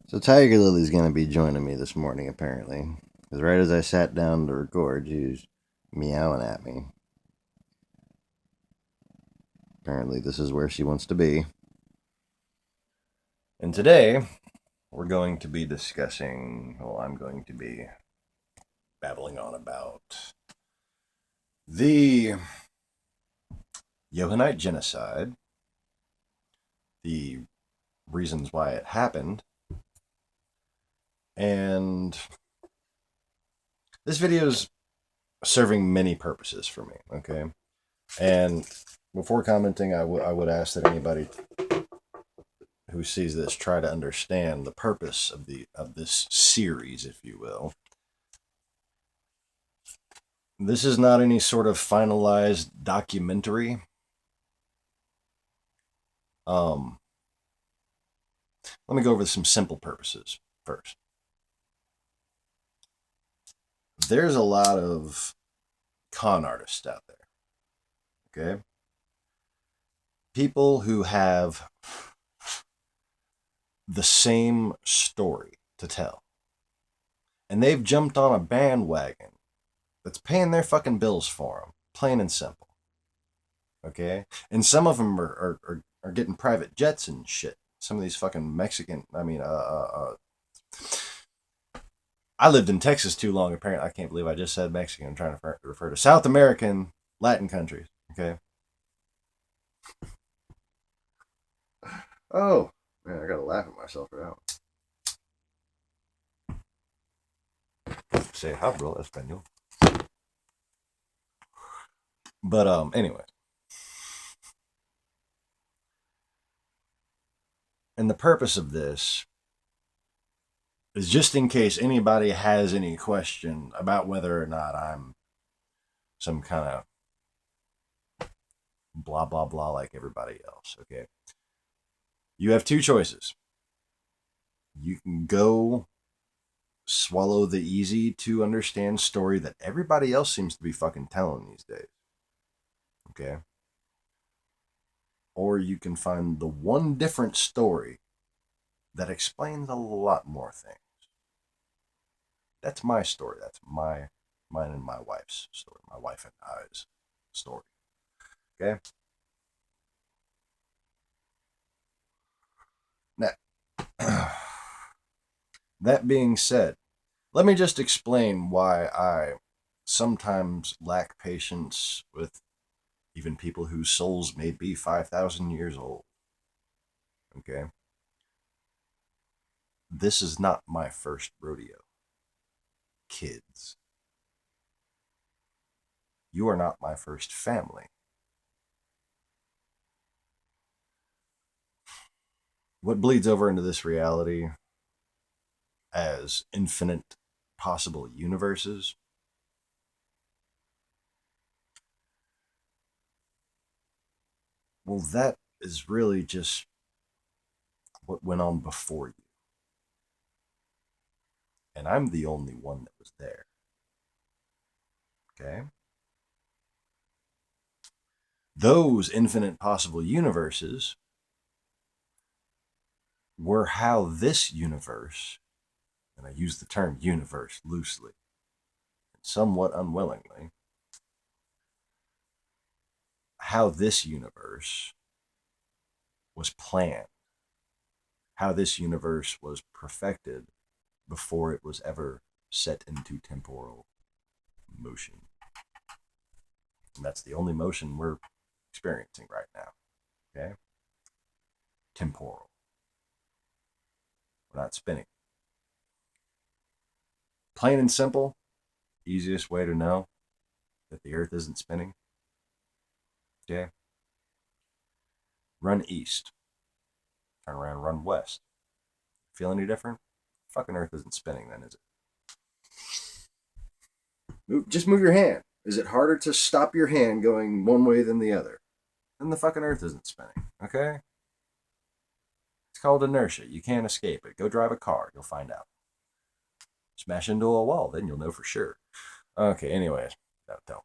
So Tiger Lily's going to be joining me this morning, apparently. Because right as I sat down to record, she was meowing at me. Apparently, this is where she wants to be. And today, we're going to be discussing, well, I'm going to be babbling on about the Johannite Genocide, the reasons why it happened, and this video is serving many purposes for me, okay? And before commenting, I would ask that anybody who sees this try to understand the purpose of this series, if you will. This is not any sort of finalized documentary. Let me go over some simple purposes first. There's a lot of con artists out there, okay? People who have the same story to tell. And they've jumped on a bandwagon that's paying their fucking bills for them, plain and simple. Okay? And some of them are getting private jets and shit. Some of these fucking Mexican, I lived in Texas too long, apparently. I can't believe I just said Mexican. I'm trying to refer to South American, Latin countries. Okay? Oh, man, I gotta laugh at myself for that one. Say hablo español. But, anyway. And the purpose of this is just in case anybody has any question about whether or not I'm some kind of blah, blah, blah like everybody else, okay? You have two choices. You can go swallow the easy to understand story that everybody else seems to be fucking telling these days, okay? Or you can find the one different story that explains a lot more things. That's my story. That's mine and my wife's story. My wife and I's story. Okay? Now, that being said, let me just explain why I sometimes lack patience with even people whose souls may be 5,000 years old. Okay? This is not my first rodeo. Kids. You are not my first family. What bleeds over into this reality as infinite possible universes? Well, that is really just what went on before you. And I'm the only one that was there. Okay? Those infinite possible universes were how this universe, and I use the term universe loosely, and somewhat unwillingly, how this universe was planned, how this universe was perfected before it was ever set into temporal motion. And that's the only motion we're experiencing right now. Okay? Temporal. We're not spinning. Plain and simple, easiest way to know that the earth isn't spinning. Okay? Run east. Turn around, run west. Feel any different? Fucking earth isn't spinning then, is it? Just move your hand. Is it harder to stop your hand going one way than the other? Then the fucking earth isn't spinning. Okay? It's called inertia. You can't escape it. Go drive a car. You'll find out. Smash into a wall. Then you'll know for sure. Okay, anyways. Don't.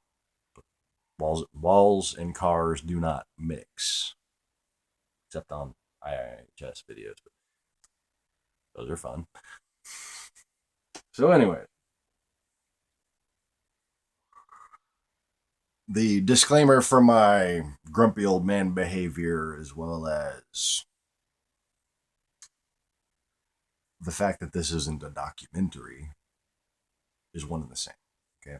Walls and cars do not mix. Except on IIHS videos. Those are fun. So, anyway, the disclaimer for my grumpy old man behavior, as well as the fact that this isn't a documentary, is one and the same. Okay.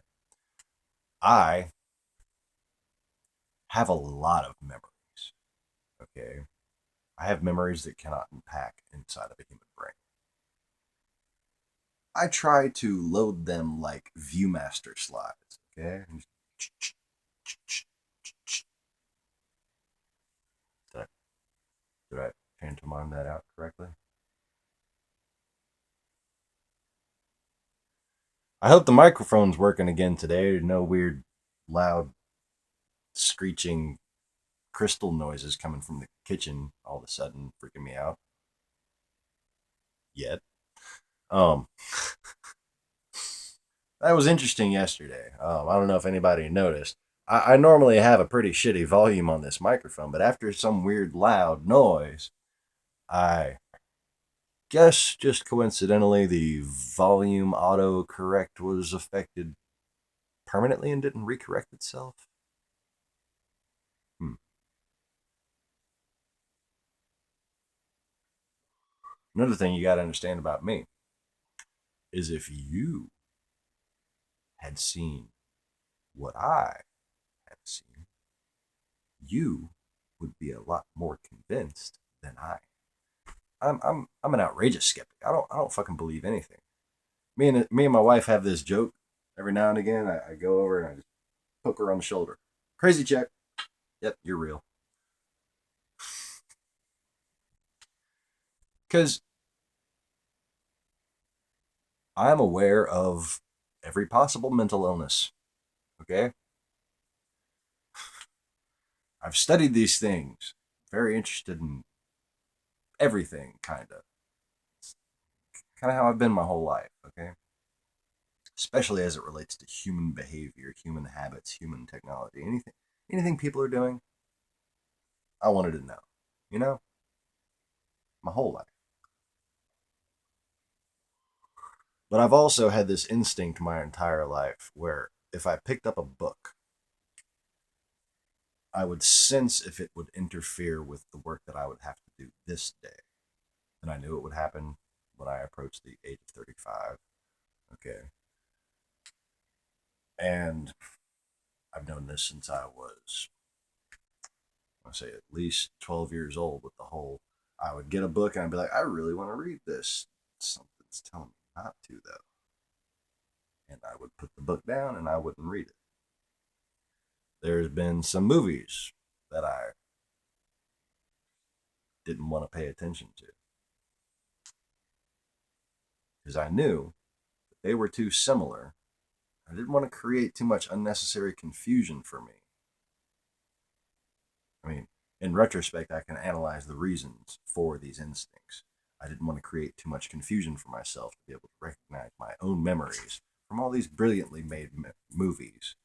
I have a lot of memories. Okay. I have memories that cannot unpack inside of a human brain. I try to load them like Viewmaster slides. Okay. Did I, did I pantomime that out correctly? I hope the microphone's working again today. No weird, loud, screeching crystal noises coming from the kitchen all of a sudden, freaking me out. Yet. Um, that was interesting yesterday. I don't know if anybody noticed. I normally have a pretty shitty volume on this microphone, but after some weird loud noise, I guess just coincidentally the volume auto correct was affected permanently and didn't recorrect itself. Hmm. Another thing you got to understand about me is if you had seen what I have seen, you would be a lot more convinced than I. I'm an outrageous skeptic. I don't fucking believe anything. Me and my wife have this joke every now and again. I go over and I just poke her on the shoulder. Crazy check. Yep, you're real. Because I'm aware of every possible mental illness. Okay, I've studied these things. Very interested in everything, kind of. Kind of how I've been my whole life. Okay, especially as it relates to human behavior, human habits, human technology, anything people are doing. I wanted to know. You know, my whole life. But I've also had this instinct my entire life where if I picked up a book, I would sense if it would interfere with the work that I would have to do this day. And I knew it would happen when I approached the age of 35. Okay. And I've known this since I was, I say, at least 12 years old with the whole, I would get a book and I'd be like, I really want to read this. Something's telling me not to, though. And I would put the book down and I wouldn't read it. There's been some movies that I didn't want to pay attention to because I knew that they were too similar. I didn't want to create too much unnecessary confusion for me. I mean, in retrospect, I can analyze the reasons for these instincts. I didn't want to create too much confusion for myself to be able to recognize my own memories from all these brilliantly made movies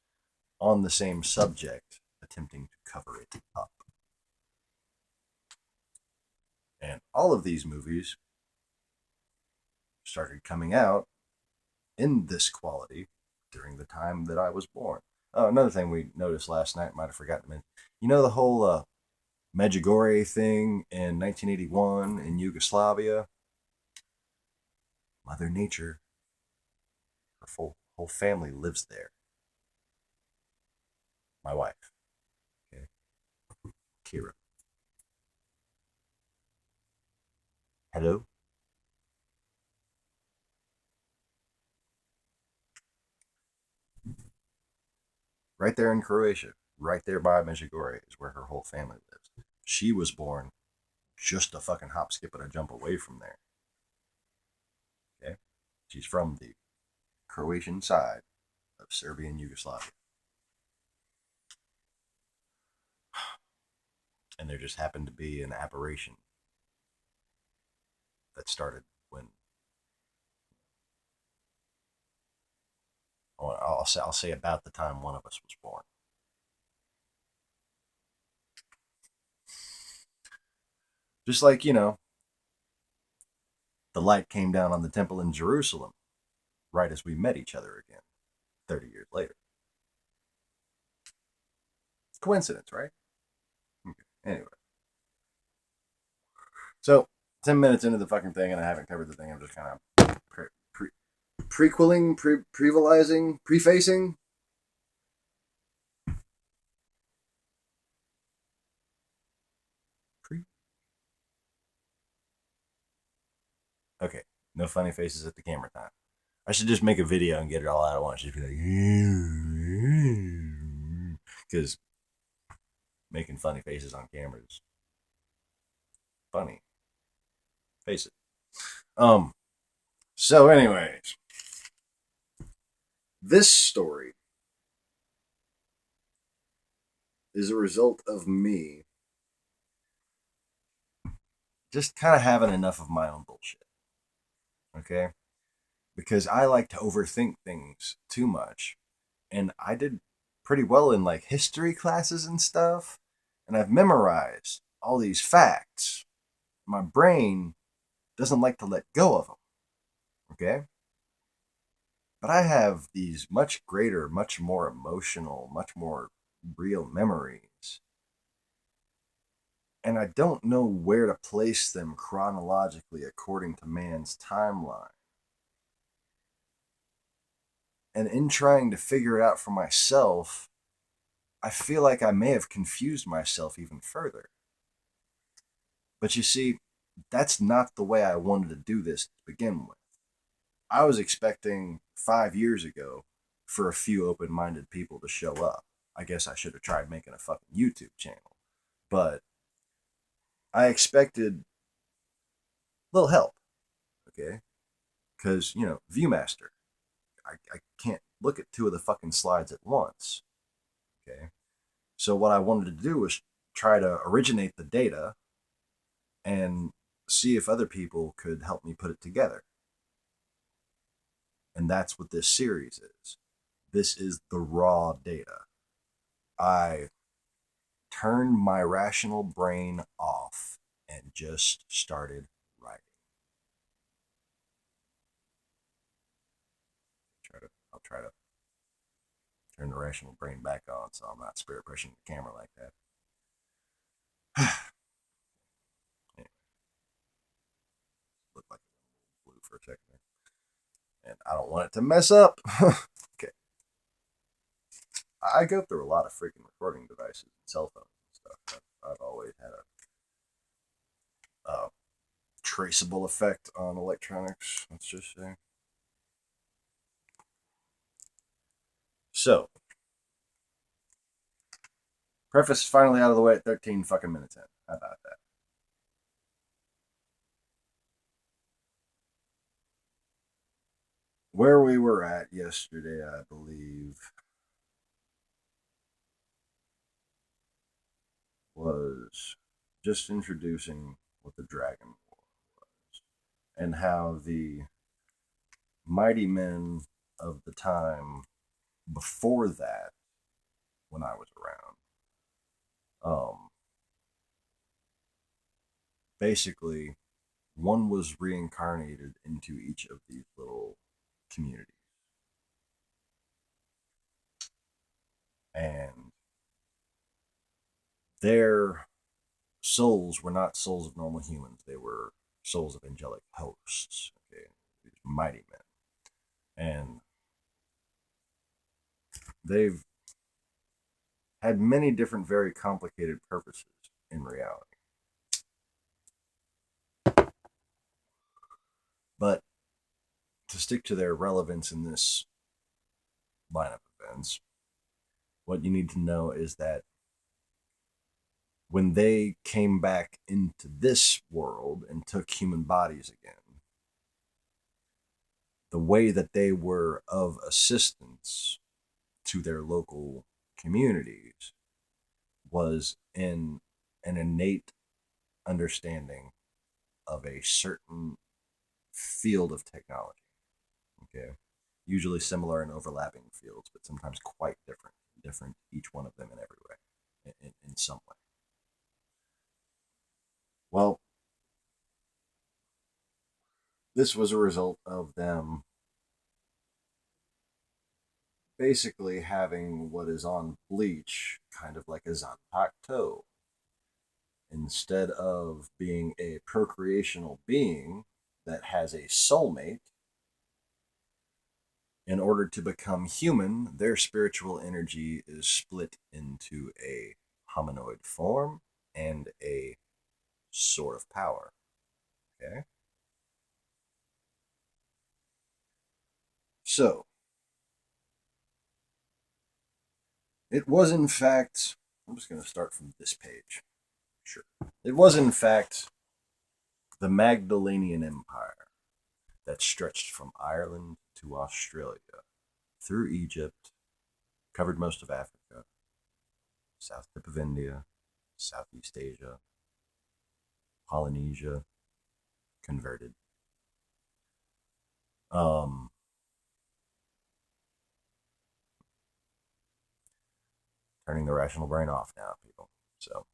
on the same subject, attempting to cover it up. And all of these movies started coming out in this quality during the time that I was born. Oh, another thing we noticed last night, might have forgotten to mention. You know the whole Medjugorje thing in 1981 in Yugoslavia? Mother Nature, her whole family lives there. My wife, okay, Kira. Hello? Right there in Croatia, right there by Medjugorje is where her whole family lives. She was born just a fucking hop, skip, and a jump away from there. Okay? She's from the Croatian side of Serbia and Yugoslavia. And there just happened to be an aberration that started when I'll say about the time one of us was born. Just like, you know, the light came down on the temple in Jerusalem right as we met each other again 30 years later. Coincidence, right? Okay. Anyway. So, 10 minutes into the fucking thing and I haven't covered the thing. I'm just kind of prequeling, prequelizing, prefacing. Okay, no funny faces at the camera time. I should just make a video and get it all out at once. Just be like, because making funny faces on camera is funny. Face it. So, anyways, this story is a result of me just kind of having enough of my own bullshit. Okay? Because I like to overthink things too much. And I did pretty well in like history classes and stuff. And I've memorized all these facts. My brain doesn't like to let go of them. Okay? But I have these much greater, much more emotional, much more real memories. And I don't know where to place them chronologically according to man's timeline. And in trying to figure it out for myself, I feel like I may have confused myself even further. But you see, that's not the way I wanted to do this to begin with. I was expecting 5 years ago for a few open minded people to show up. I guess I should have tried making a fucking YouTube channel. But I expected a little help, okay? Because, Viewmaster, I can't look at two of the fucking slides at once, okay? So what I wanted to do was try to originate the data and see if other people could help me put it together. And that's what this series is. This is the raw data. I turned my rational brain off and just started writing. I'll try to turn the rational brain back on so I'm not spirit pushing the camera like that. Anyway, looked like it blue for a second. And I don't want it to mess up. Okay. I go through a lot of freaking recording devices and cell phones and stuff. I've always had a traceable effect on electronics, let's just say. So, preface finally out of the way at 13 fucking minutes in. How about that? Where we were at yesterday, I believe, was just introducing what the Dragon War was and how the mighty men of the time before that, when I was around, basically, one was reincarnated into each of these little communities. And their souls were not souls of normal humans. They were souls of angelic hosts, okay? These mighty men. And they've had many different, very complicated purposes in reality. But to stick to their relevance in this line of events, what you need to know is that when they came back into this world and took human bodies again, the way that they were of assistance to their local communities was in an innate understanding of a certain field of technology. Okay. Usually similar and overlapping fields, but sometimes quite different. Different, each one of them in every way, in some way. Well, this was a result of them basically having what is on Bleach kind of like a Zanpakuto. Instead of being a procreational being that has a soulmate, in order to become human, their spiritual energy is split into a hominoid form and a sword of power. Okay? So, it was in fact, I'm just going to start from this page. Sure. It was in fact the Magdalenian Empire that stretched from Ireland to Australia, through Egypt, covered most of Africa, south tip of India, Southeast Asia, Polynesia, converted. Um, Turning the rational brain off now, people. So,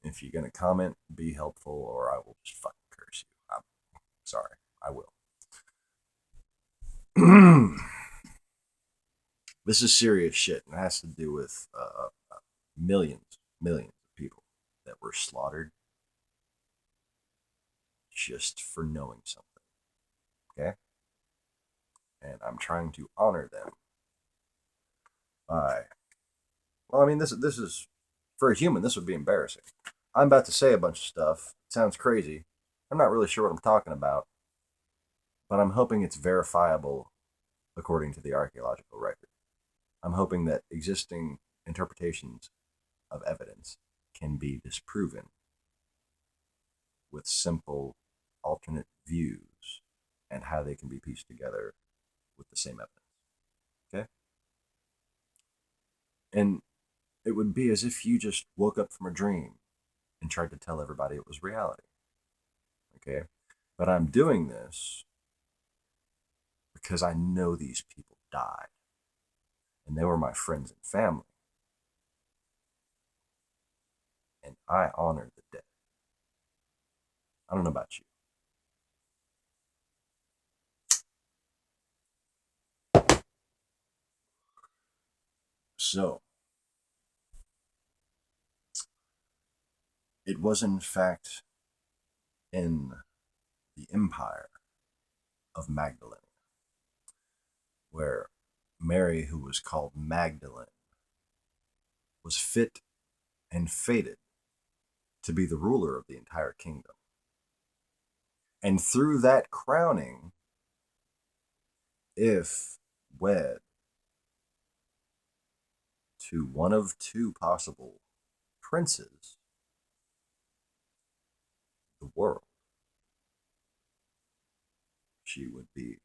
if you're going to comment, be helpful, or I will just fucking curse you. I'm sorry. I will. This is serious shit, and it has to do with millions of people that were slaughtered just for knowing something. Okay? And I'm trying to honor them by, well, I mean, this is, for a human, this would be embarrassing. I'm about to say a bunch of stuff. It sounds crazy. I'm not really sure what I'm talking about, but I'm hoping it's verifiable according to the archaeological record. I'm hoping that existing interpretations of evidence can be disproven with simple alternate views and how they can be pieced together with the same evidence. Okay? And it would be as if you just woke up from a dream and tried to tell everybody it was reality. Okay? But I'm doing this because I know these people died. And they were my friends and family. And I honor the dead. I don't know about you. So, it was in fact in the empire of Magdalene where Mary, who was called Magdalene, was fit and fated to be the ruler of the entire kingdom. And through that crowning, if wed to one of two possible princes, the world, she would be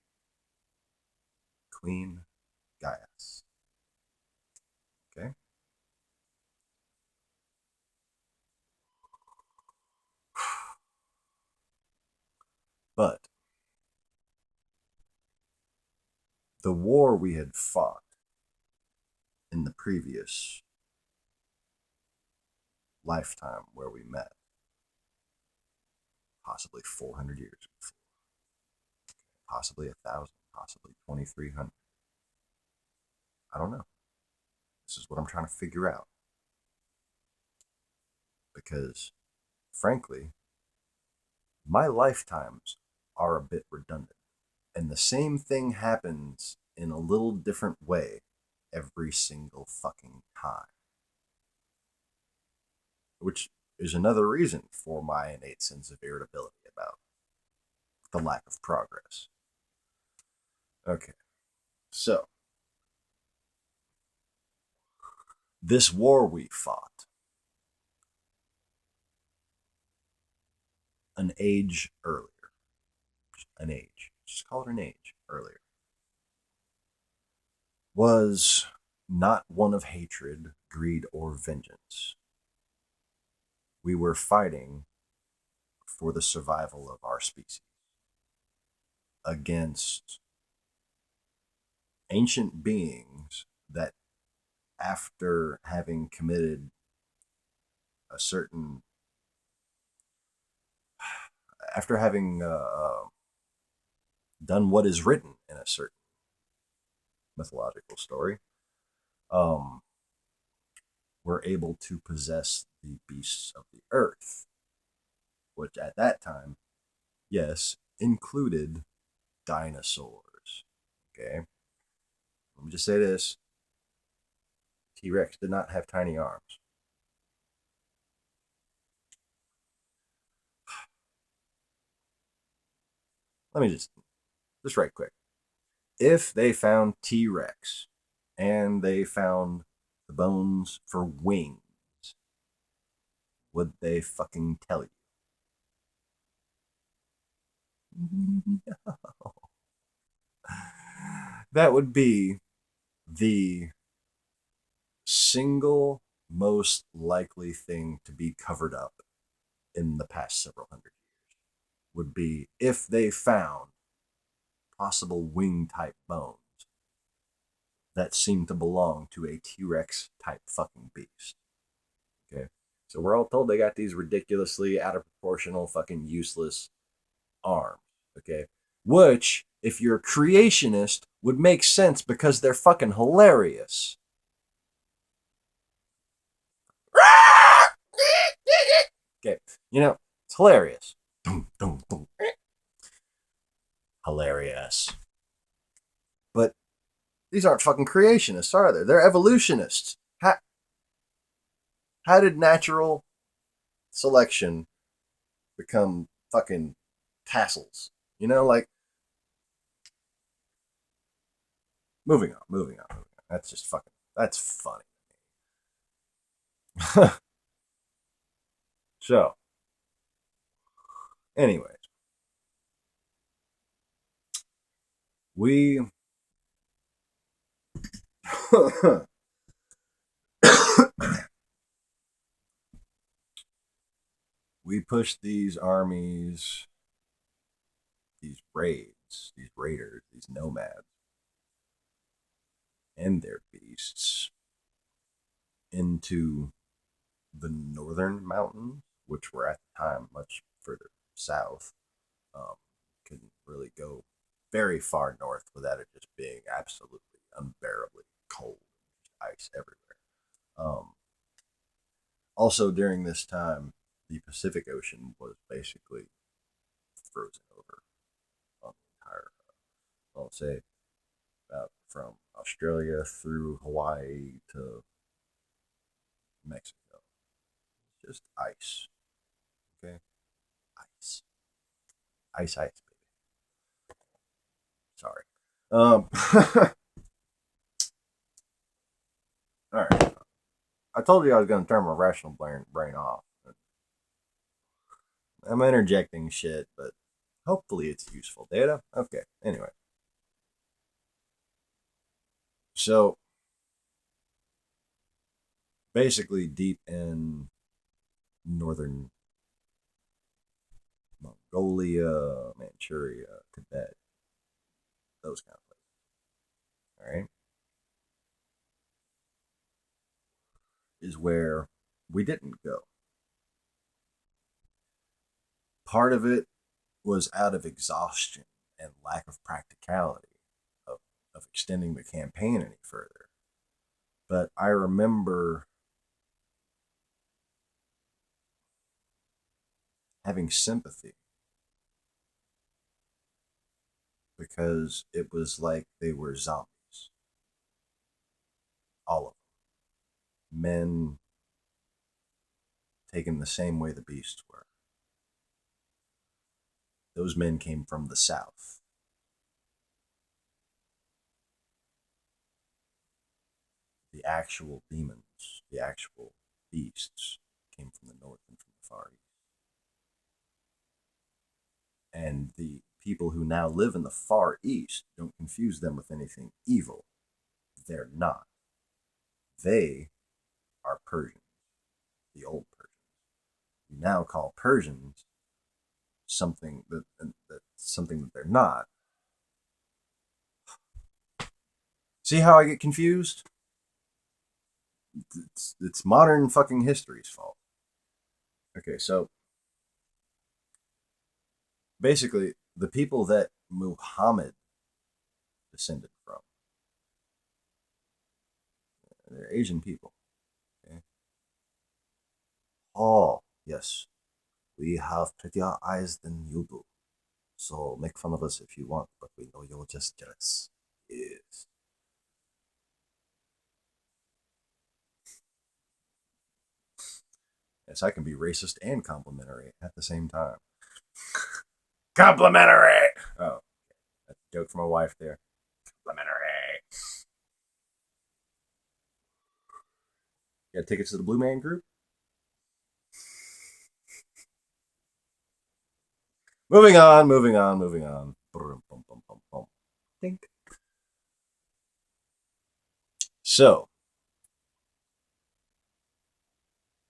Queen Gaius. Okay? But the war we had fought in the previous lifetime where we met, possibly 400 years before, possibly 1,000, possibly 2,300. I don't know. This is what I'm trying to figure out. Because, frankly, my lifetimes are a bit redundant. And the same thing happens in a little different way every single fucking time. Which is another reason for my innate sense of irritability about the lack of progress. Okay, so this war we fought an age earlier. An age. Just call it an age earlier. Was not one of hatred, greed, or vengeance. We were fighting for the survival of our species against ancient beings that, after having committed a certain, after having done what is written in a certain mythological story, um, were able to possess the beasts of the earth, which at that time, yes, included dinosaurs. Okay? Let me just say this: T Rex did not have tiny arms. Let me just right quick. If they found T Rex and they found the bones for wings, would they fucking tell you? No. That would be the single most likely thing to be covered up in the past several hundred years. Would be if they found possible wing type bones that seem to belong to a T Rex type fucking beast. Okay. So we're all told they got these ridiculously out of proportional fucking useless arms. Okay. Which, if you're a creationist, would make sense because they're fucking hilarious. Okay. You know, it's hilarious. Hilarious. But these aren't fucking creationists, are they? They're evolutionists. How did natural selection become fucking tassels? You know, like, moving on, moving on, moving on. That's just fucking, that's funny. So, anyways, we we pushed these armies, these raids, these raiders, these nomads, and their beasts into the northern mountains, which were at the time much further south. Couldn't really go very far north without it just being absolutely unbearably cold, ice everywhere. Also, during this time, the Pacific Ocean was basically frozen over on the entire, I'll say, about from Australia through Hawaii to Mexico. Just ice. Okay? Ice. Ice, ice, baby. Sorry. All right. I told you I was going to turn my rational brain off. I'm interjecting shit, but hopefully it's useful data. Okay, anyway. So, basically, deep in northern Mongolia, Manchuria, Tibet, those kind of places, all right, is where we didn't go. Part of it was out of exhaustion and lack of practicality of extending the campaign any further. But I remember having sympathy because it was like they were zombies. All of them. Men taken the same way the beasts were. Those men came from the south. The actual demons, the actual beasts, came from the north and from the far east. And the people who now live in the far east, don't confuse them with anything evil. They're not. They are Persians, the old Persians. We now call Persians something that they're not. See how I get confused? It's modern fucking history's fault. Okay, so basically the people that Muhammad descended from. They're Asian people. Okay? Oh, yes. We have prettier eyes than you do. So make fun of us if you want, but we know you're just jealous. Yes. Yes, I can be racist and complimentary at the same time. Complimentary! Oh, that's a joke from my wife there. Complimentary. Got tickets to the Blue Man Group? Moving on, moving on, moving on. Think. So,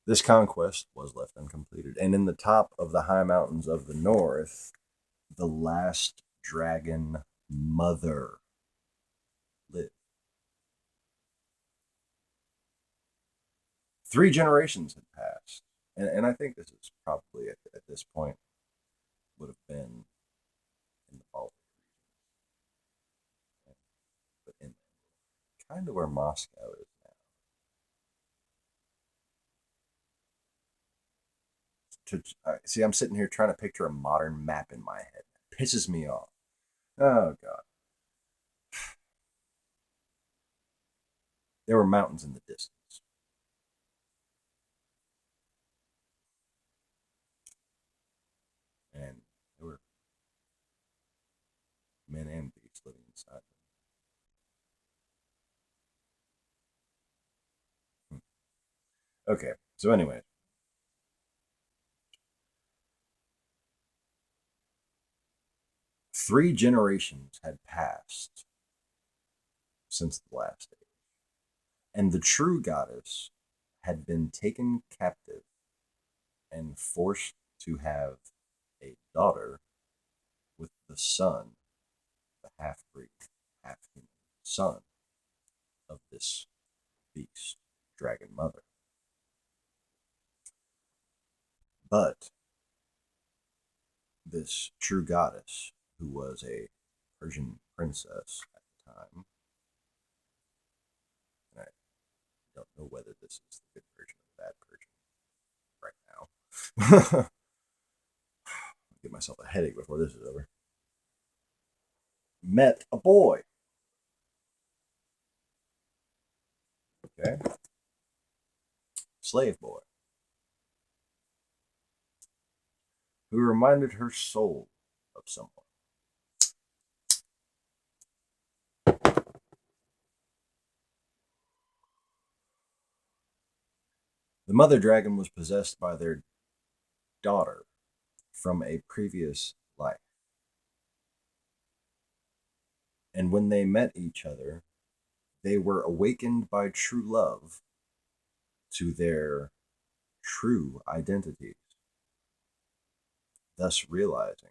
this conquest was left uncompleted, and in the top of the high mountains of the north, the last dragon mother lived. 3 generations had passed, and I think this is probably at this point would have been in the Baltic region, but in kind of where Moscow is now. See, I'm sitting here trying to picture a modern map in my head. It pisses me off. Oh God, there were mountains in the distance, and there were men and beasts living inside them. Okay, so anyway, 3 generations had passed since the last age, and the true goddess had been taken captive and forced to have a daughter with the son, the half breed, half human son of this beast, dragon mother. But this true goddess, who was a Persian princess at the time, and I don't know whether this is the good Persian or the bad Persian right now. Get myself a headache before this is over. Met a boy. Okay. Slave boy. Who reminded her soul of someone. The mother dragon was possessed by their daughter from a previous life. And when they met each other, they were awakened by true love to their true identities, thus realizing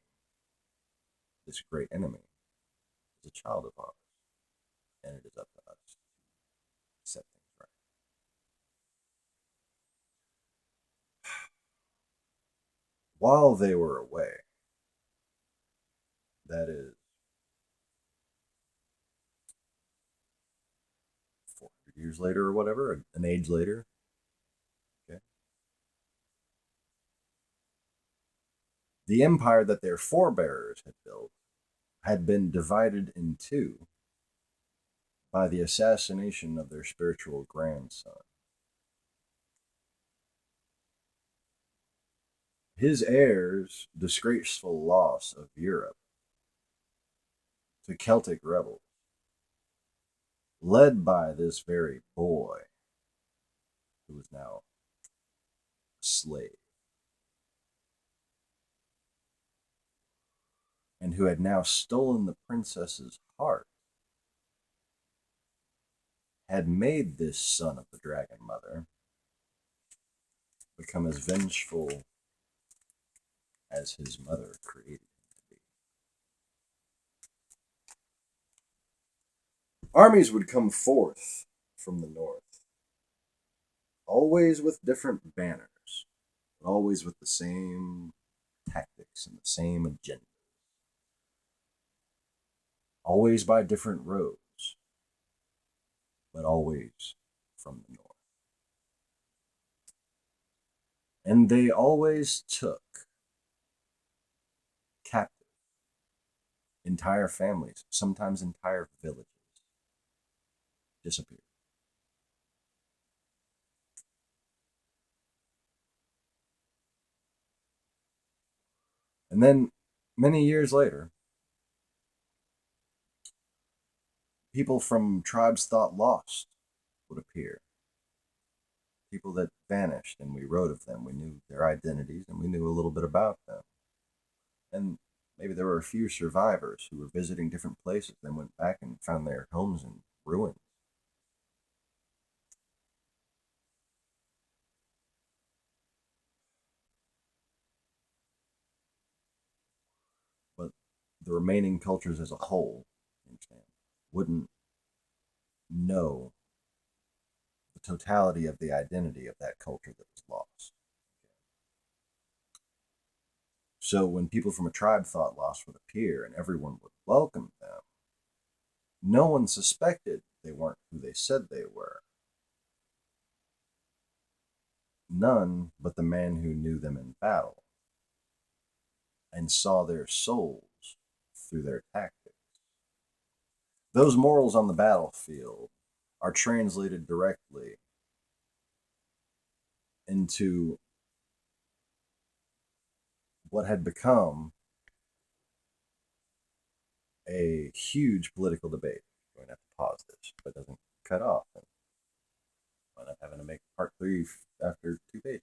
this great enemy is a child of ours, and it is up to us to set things right. While they were away, that is 400 years later or whatever, an age later, okay, the empire that their forebears had built had been divided in two by the assassination of their spiritual grandson. His heirs' disgraceful loss of Europe to Celtic rebels, led by this very boy who was now a slave and who had now stolen the princess's heart, had made this son of the dragon mother become as vengeful as his mother created him to be. Armies would come forth from the north, always with different banners, but always with the same tactics and the same agenda, always by different roads, but always from the north. And they always took captive entire families, sometimes entire villages, disappeared. And then, many years later, people from tribes thought lost would appear. People that vanished, and we wrote of them. We knew their identities, and we knew a little bit about them. And maybe there were a few survivors who were visiting different places, then went back and found their homes in ruins. But the remaining cultures as a whole, understand, wouldn't know the totality of the identity of that culture that was lost. So when people from a tribe thought lost would appear and everyone would welcome them, no one suspected they weren't who they said they were. None but the man who knew them in battle and saw their souls through their tactics. Those morals on the battlefield are translated directly into what had become a huge political debate. I'm going to have to pause this so it doesn't cut off. And I'm not having to make part 3 after 2 pages.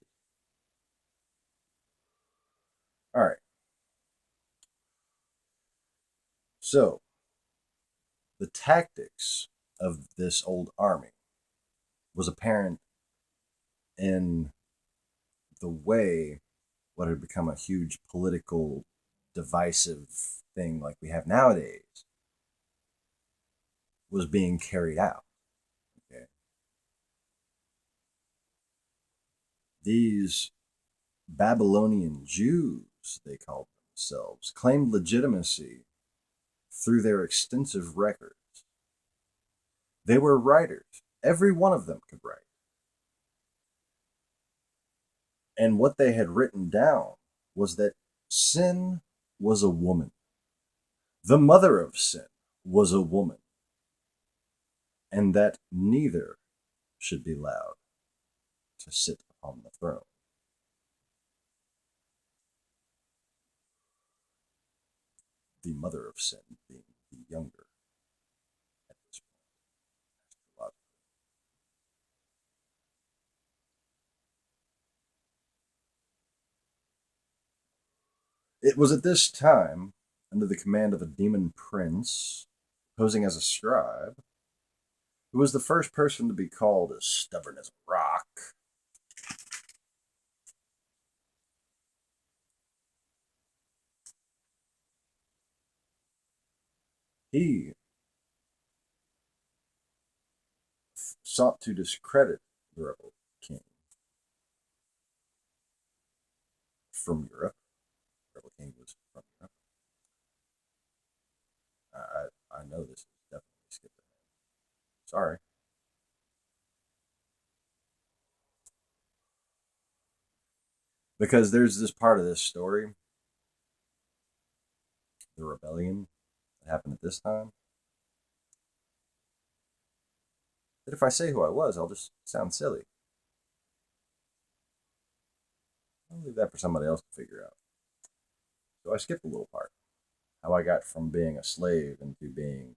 All right. So, the tactics of this old army was apparent in the way what had become a huge political divisive thing like we have nowadays was being carried out. Okay. These Babylonian Jews, they called themselves, claimed legitimacy through their extensive records. They were writers. Every one of them could write. And what they had written down was that sin was a woman. The mother of sin was a woman. And that neither should be allowed to sit upon the throne. The mother of sin being the younger at this point. It was at this time, under the command of a demon prince, posing as a scribe, who was the first person to be called as stubborn as a rock. He sought to discredit the rebel king from Europe. The rebel king was from Europe. I know this is definitely skipped ahead. Sorry. Because there's this part of this story, the rebellion that happened at this time, that if I say who I was, I'll just sound silly. I'll leave that for somebody else to figure out. So I skipped a little part. How I got from being a slave into being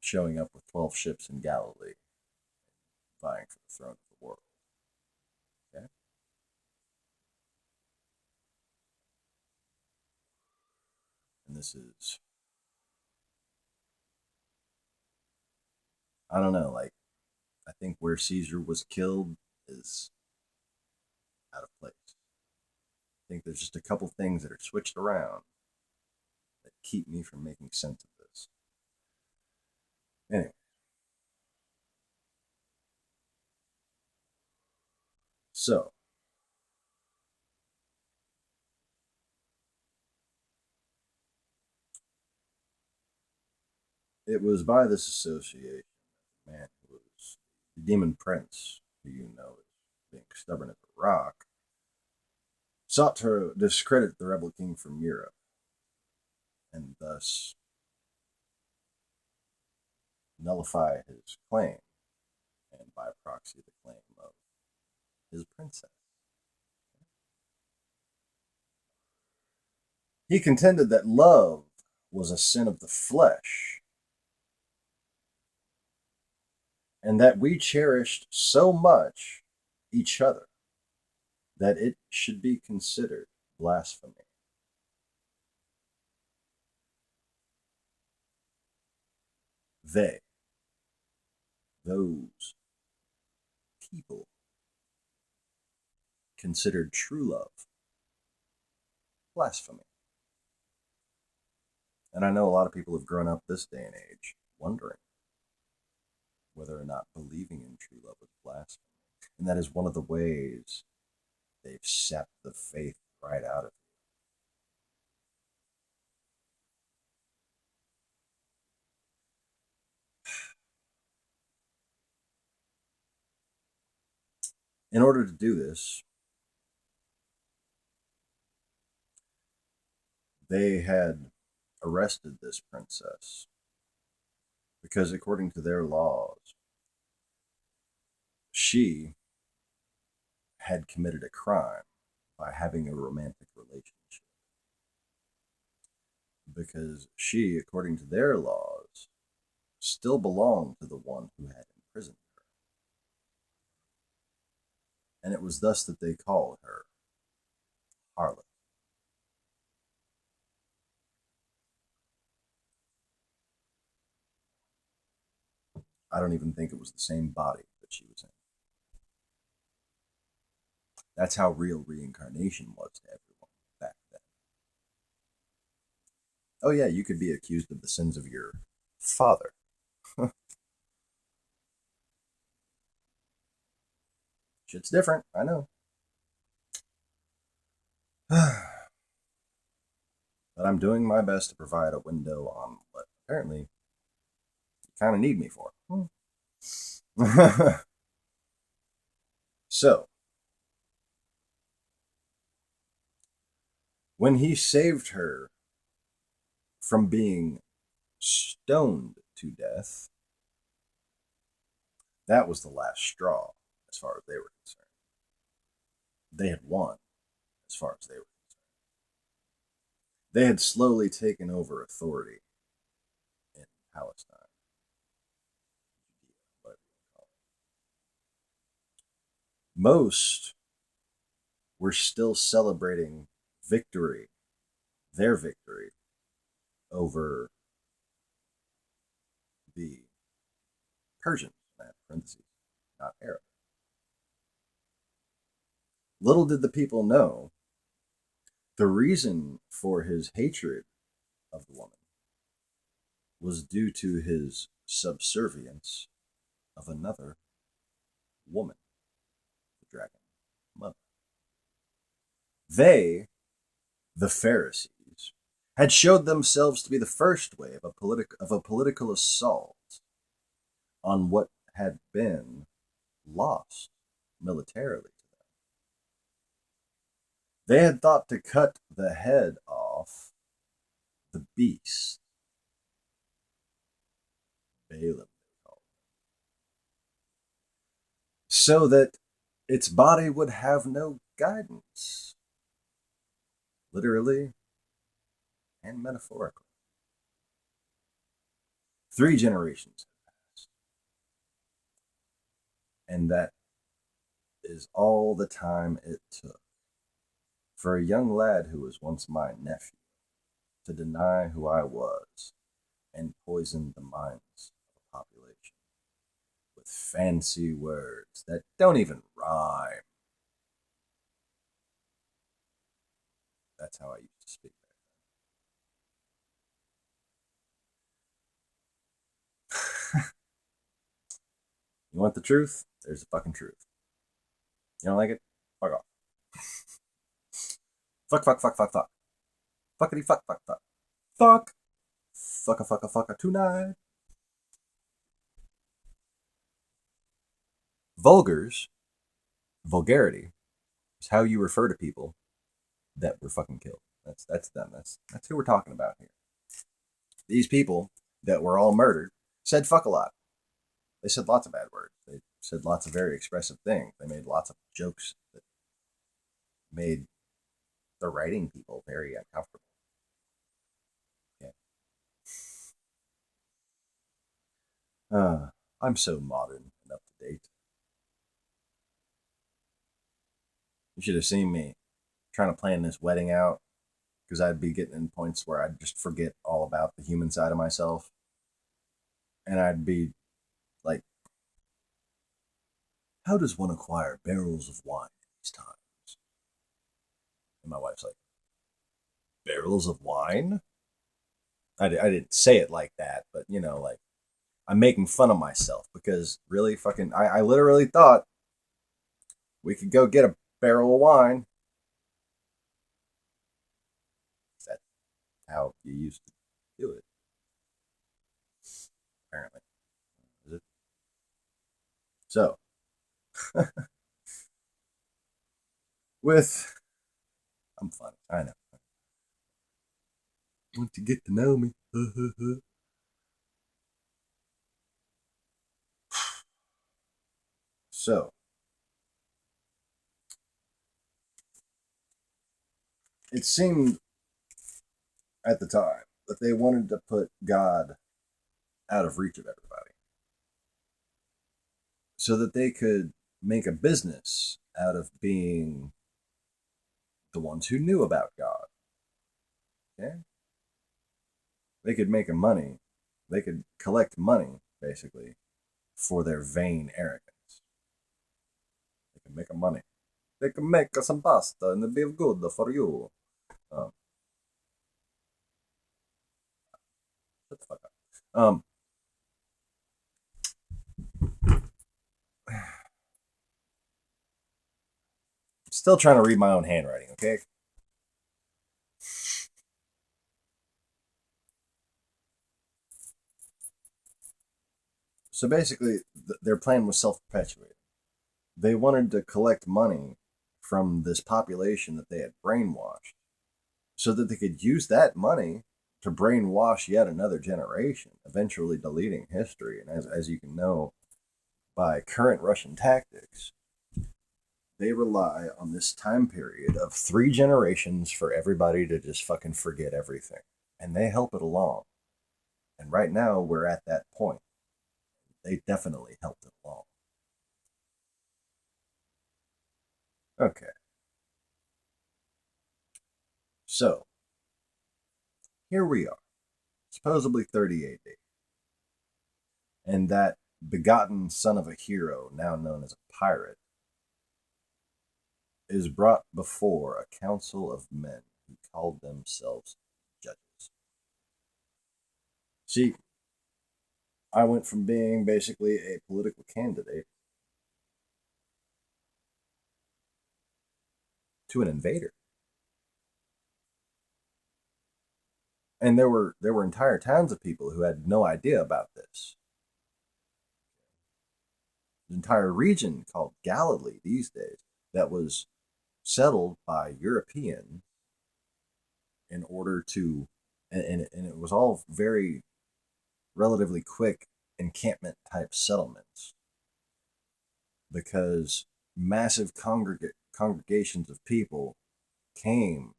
showing up with 12 ships in Galilee, vying for the throne of the world. Okay? And this is, I don't know, like, I think where Caesar was killed is out of place. I think there's just a couple things that are switched around that keep me from making sense of this. Anyway, so It was by this association that the man who was the demon prince, who you know is being stubborn as a rock, sought to discredit the rebel king from Europe, and thus nullify his claim, and by proxy the claim of his princess. He contended that love was a sin of the flesh, and that we cherished so much each other that it should be considered blasphemy. They, those people, considered true love blasphemy. And I know a lot of people have grown up this day and age wondering whether or not believing in true love is blasphemy. And that is one of the ways they've sapped the faith right out of you. In order to do this, they had arrested this princess because, according to their laws, she had committed a crime by having a romantic relationship. Because she, according to their laws, still belonged to the one who had imprisoned her. And it was thus that they called her harlot. I don't even think it was the same body that she was in. That's how real reincarnation was to everyone back then. Oh, yeah, you could be accused of the sins of your father. Shit's different, I know. But I'm doing my best to provide a window on what apparently you kind of need me for. So, when he saved her from being stoned to death, that was the last straw as far as they were concerned. They had won as far as they were concerned. They had slowly taken over authority in Palestine. Most were still celebrating victory, their victory over the Persians, parentheses, not Arab. Little did the people know the reason for his hatred of the woman was due to his subservience of another woman, the dragon mother. They, the Pharisees, had showed themselves to be the first wave of a political assault on what had been lost militarily to them. They had thought to cut the head off the beast, Balaam, so that its body would have no guidance, literally and metaphorically. 3 generations have passed, and that is all the time it took for a young lad who was once my nephew to deny who I was and poison the minds of a population with fancy words that don't even rhyme. That's how I used to speak back then. You want the truth? There's the fucking truth. You don't like it? Fuck off. Fuck, fuck, fuck, fuck, fuck. Fuckity fuck, fuck, fuck. Fuck. Fucka, fucka, fucka tonight. Vulgarity is how you refer to people that were fucking killed. That's them. That's who we're talking about here. These people that were all murdered said fuck a lot. They said lots of bad words. They said lots of very expressive things. They made lots of jokes that made the writing people very uncomfortable. Yeah. I'm so modern and up to date. You should have seen me trying to plan this wedding out, because I'd be getting in points where I'd just forget all about the human side of myself. And I'd be like, how does one acquire barrels of wine in these times? And my wife's like, barrels of wine? I didn't say it like that, but like, I'm making fun of myself because really fucking, I literally thought we could go get a barrel of wine. That's how you used to do it, apparently. Is it? So, with, I'm funny, I know. Want to get to know me. So, it seemed at the time that they wanted to put God out of reach of everybody so that they could make a business out of being the ones who knew about God. Okay? They could make a money. They could collect money, basically, for their vain arrogance. They can make a money. They can make some pasta and it'll be good for you. Shut the fuck up. Still trying to read my own handwriting, okay? So basically, their plan was self perpetuating. They wanted to collect money from this population that they had brainwashed so that they could use that money to brainwash yet another generation, eventually deleting history. And as you can know by current Russian tactics, they rely on this time period of 3 generations for everybody to just fucking forget everything. And they help it along. And right now, we're at that point. They definitely helped it along. Okay. So, here we are, supposedly 30 AD. And that begotten son of a hero, now known as a pirate, is brought before a council of men who called themselves judges. See, I went from being basically a political candidate to an invader. And there were entire towns of people who had no idea about this. An entire region called Galilee these days that was settled by Europeans in order to, and it was all very relatively quick encampment type settlements because massive congregations of people came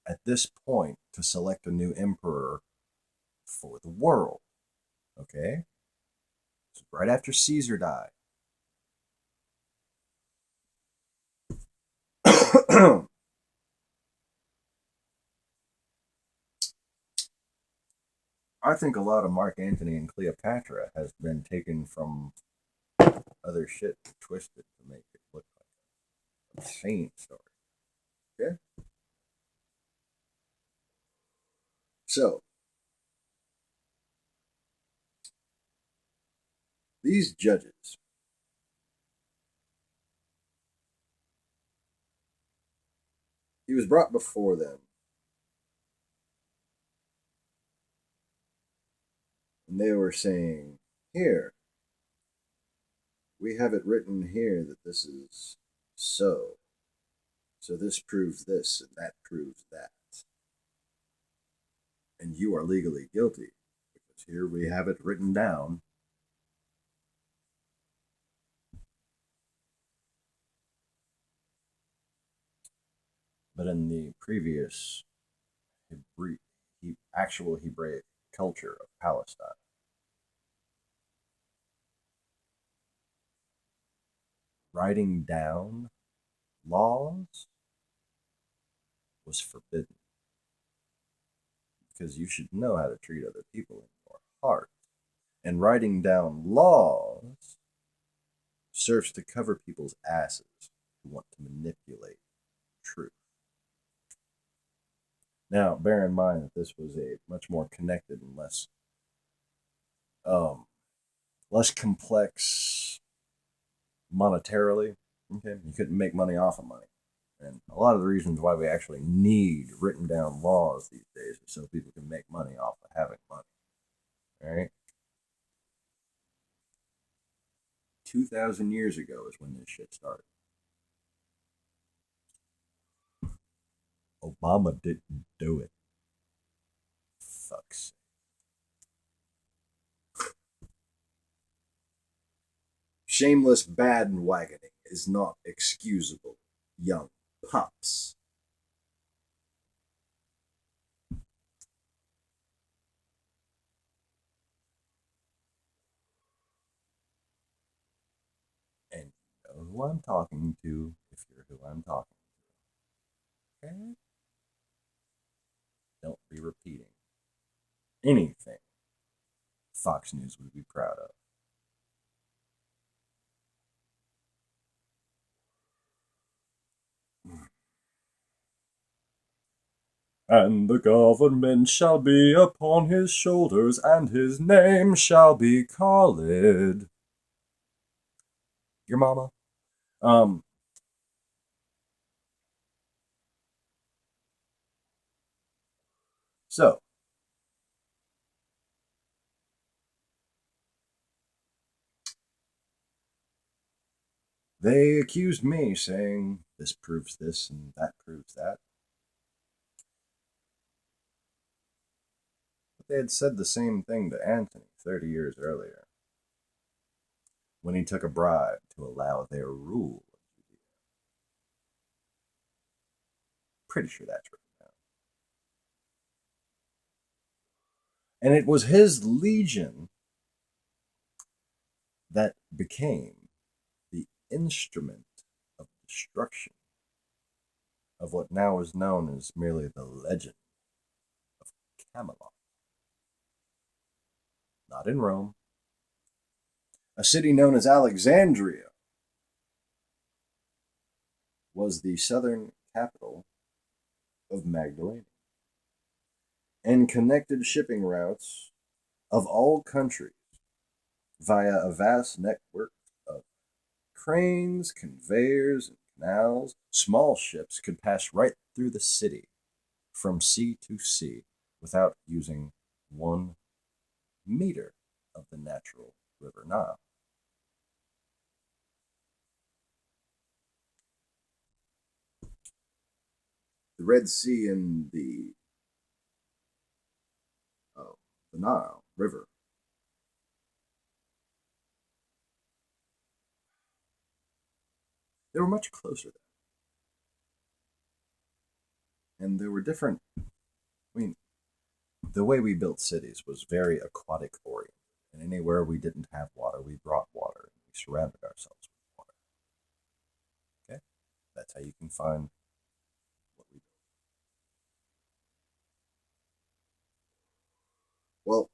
at this point to select a new emperor for the world. Okay? So right after Caesar died. I think a lot of Mark Antony and Cleopatra has been taken from other shit and twisted to make it look like an insane story. Okay? So, these judges, he was brought before them, and they were saying, here, we have it written here that this is so. So this proves this, and that proves that. And you are legally guilty, because here we have it written down. But in the previous actual Hebraic culture of Palestine, writing down laws was forbidden, because you should know how to treat other people in your heart. And writing down laws serves to cover people's asses who want to manipulate truth. Now, bear in mind that this was a much more connected and less complex monetarily. Okay, you couldn't make money off of money, and a lot of the reasons why we actually need written down laws these days is so people can make money off of having money. All right, 2,000 years ago is when this shit started. Obama didn't do it. Fuck's sake. Shameless bandwagoning is not excusable, young pups. And you know who I'm talking to if you're who I'm talking to. Okay? Don't be repeating anything Fox News would be proud of. And the government shall be upon his shoulders, and his name shall be called. Your mama. So, they accused me, saying this proves this and that proves that. But they had said the same thing to Antony 30 years earlier, when he took a bribe to allow their rule of Judea. Pretty sure that's written down. And it was his legion that became the instrument of destruction of what now is known as merely the legend of Camelot. Not in Rome. A city known as Alexandria was the southern capital of Magdelinia, and connected shipping routes of all countries via a vast network of cranes, conveyors, and canals. Small ships could pass right through the city from sea to sea without using 1 meter of the natural river Nile. The Red Sea and the Nile River they were much closer then. And there were different, the way we built cities was very aquatic oriented. And anywhere we didn't have water, we brought water and we surrounded ourselves with water. Okay? That's how you can find what we built. Well,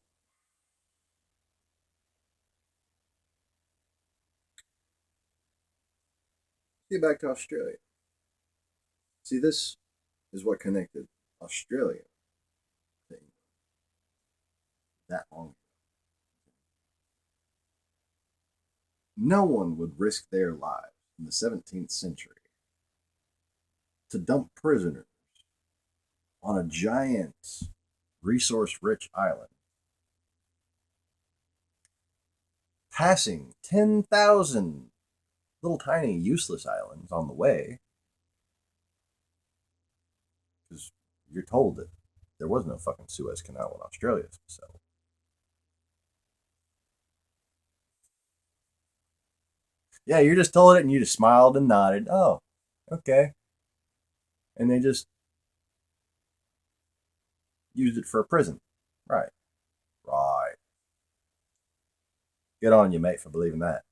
get back to Australia. See, this is what connected Australia to England that long ago. No one would risk their lives in the 17th century to dump prisoners on a giant, resource rich island passing 10,000 little tiny useless islands on the way, because you're told that there was no fucking Suez Canal when Australia was settled. Yeah, you're just told it and you just smiled and nodded. Oh, okay. And they just used it for a prison. Right. Right. Good on you, mate, for believing that.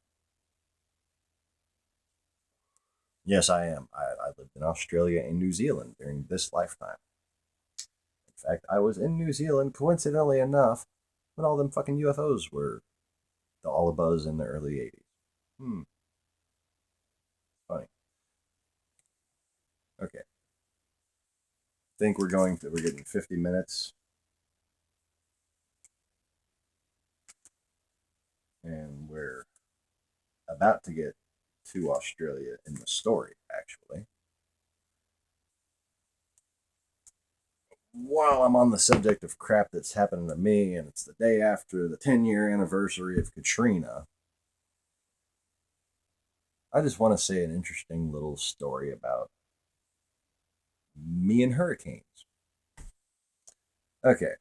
Yes, I am. I lived in Australia and New Zealand during this lifetime. In fact, I was in New Zealand, coincidentally enough, when all them fucking UFOs were all abuzz in the early 80s. Funny. Okay. Think we're getting 50 minutes. And we're about to get to Australia in the story, actually. While I'm on the subject of crap that's happening to me, and it's the day after the 10-year anniversary of Katrina, I just want to say an interesting little story about me and hurricanes. Okay.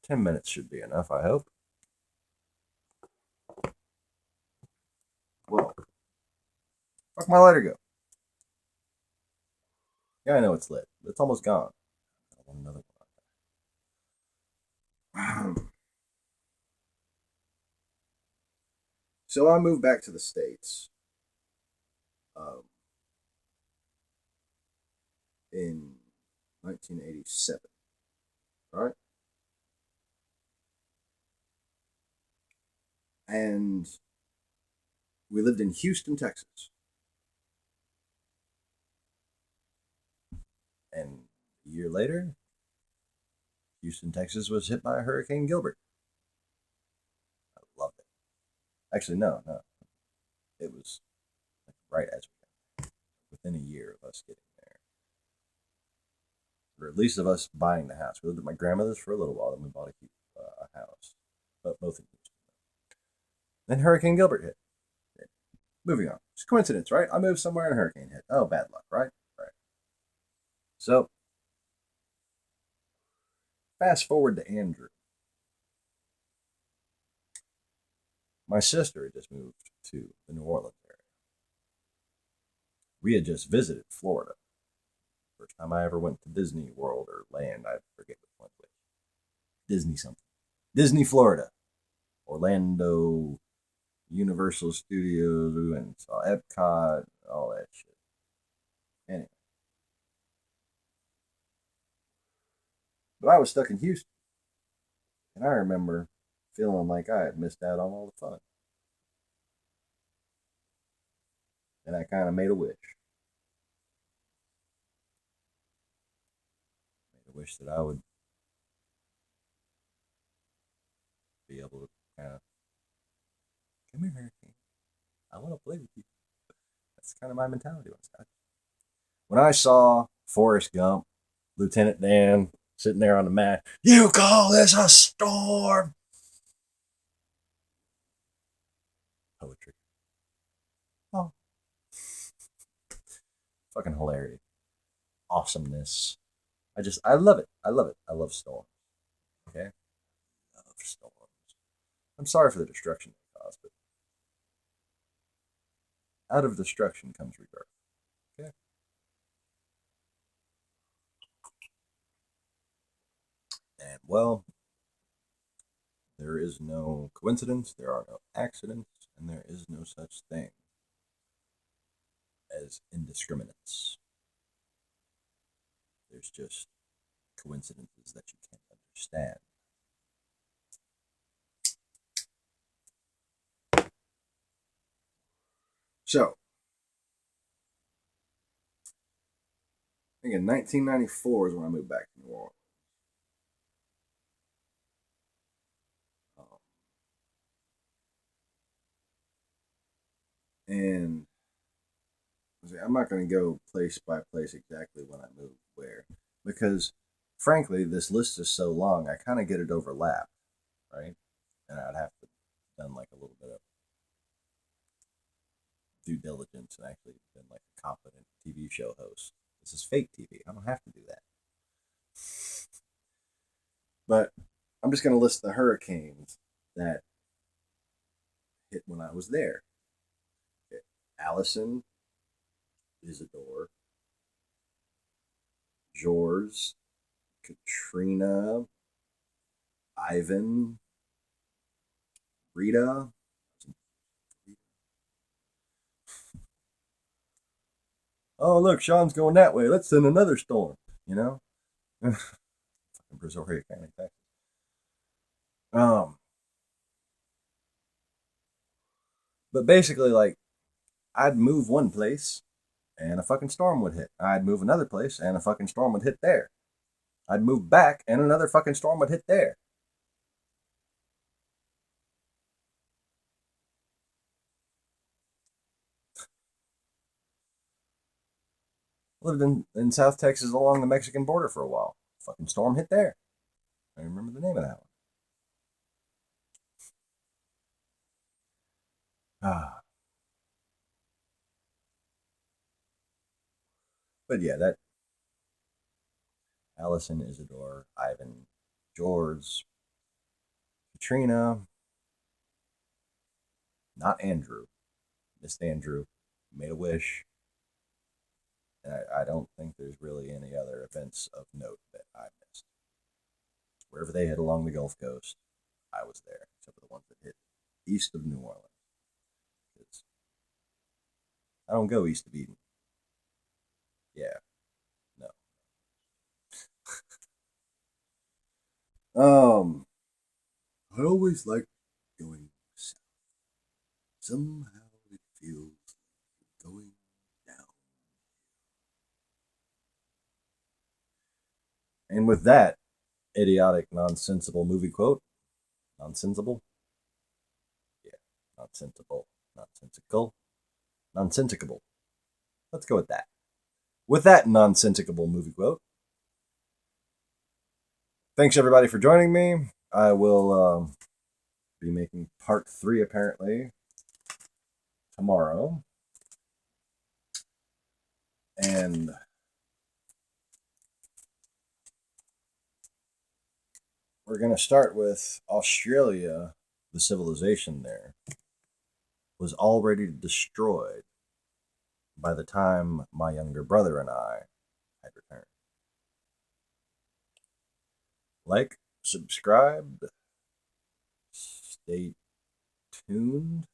10 minutes should be enough, I hope. Well, fuck my lighter go. Yeah, I know it's lit. It's almost gone. I want another one. So I moved back to the States in 1987. All right. And we lived in Houston, Texas. And a year later, Houston, Texas was hit by Hurricane Gilbert. I loved it. Actually, no. It was like right as we got within a year of us getting there. Or at least of us buying the house. We lived at my grandmother's for a little while, then we bought a house. But both in Houston. Then Hurricane Gilbert hit. Moving on. It's a coincidence, right? I moved somewhere and a hurricane hit. Oh, bad luck, right? Right. So, fast forward to Andrew. My sister had just moved to the New Orleans area. We had just visited Florida. First time I ever went to Disney World or Land, I forget which one. Disney something. Disney, Florida. Orlando, Universal Studios, and saw Epcot, all that shit. Anyway. But I was stuck in Houston. And I remember feeling like I had missed out on all the fun. And I kind of made a wish. Made a wish that I would be able to kind of, come here, Hurricane. I want to play with you. That's kind of my mentality when I saw Forrest Gump, Lieutenant Dan, sitting there on the mat. You call this a storm? Poetry. Oh. Fucking hilarity. Awesomeness. I love it. I love it. I love storms. Okay? I love storms. I'm sorry for the destruction they caused, but out of destruction comes rebirth. Okay? And well, there is no coincidence, there are no accidents, and there is no such thing as indiscriminates. There's just coincidences that you can't understand. So, I think in 1994 is when I moved back to New Orleans. And I'm not going to go place by place exactly when I moved where, because frankly, this list is so long, I kind of get it overlapped, right? and I'd have to done like a little bit of due diligence and actually been like a competent TV show host. This is fake TV. I don't have to do that. But I'm just going to list the hurricanes that hit when I was there. Okay. Allison, Isidore, George, Katrina, Ivan, Rita. Oh, look, Sean's going that way. Let's send another storm, you know? Fucking Brazoria County, Texas. But basically, like, I'd move one place and a fucking storm would hit. I'd move another place and a fucking storm would hit there. I'd move back and another fucking storm would hit there. Lived in South Texas along the Mexican border for a while. Fucking storm hit there. I remember the name of that one. Ah. But yeah, that Allison, Isidore, Ivan, George, Katrina, not Andrew. Missed Andrew. Made a wish. And I don't think there's really any other events of note that I missed. Wherever they hit along the Gulf Coast, I was there, except for the ones that hit east of New Orleans. I don't go east of Eden. Yeah, no. I always like going south. Somehow it feels like going down. And with that idiotic, nonsensical movie quote, nonsensible? Yeah, nonsensical, nonsensical, nonsensicable. Let's go with that. With that nonsensicable movie quote, thanks everybody for joining me. I will be making part 3 apparently tomorrow. And we're going to start with Australia. The civilization there was already destroyed by the time my younger brother and I had returned. Like, subscribe, stay tuned.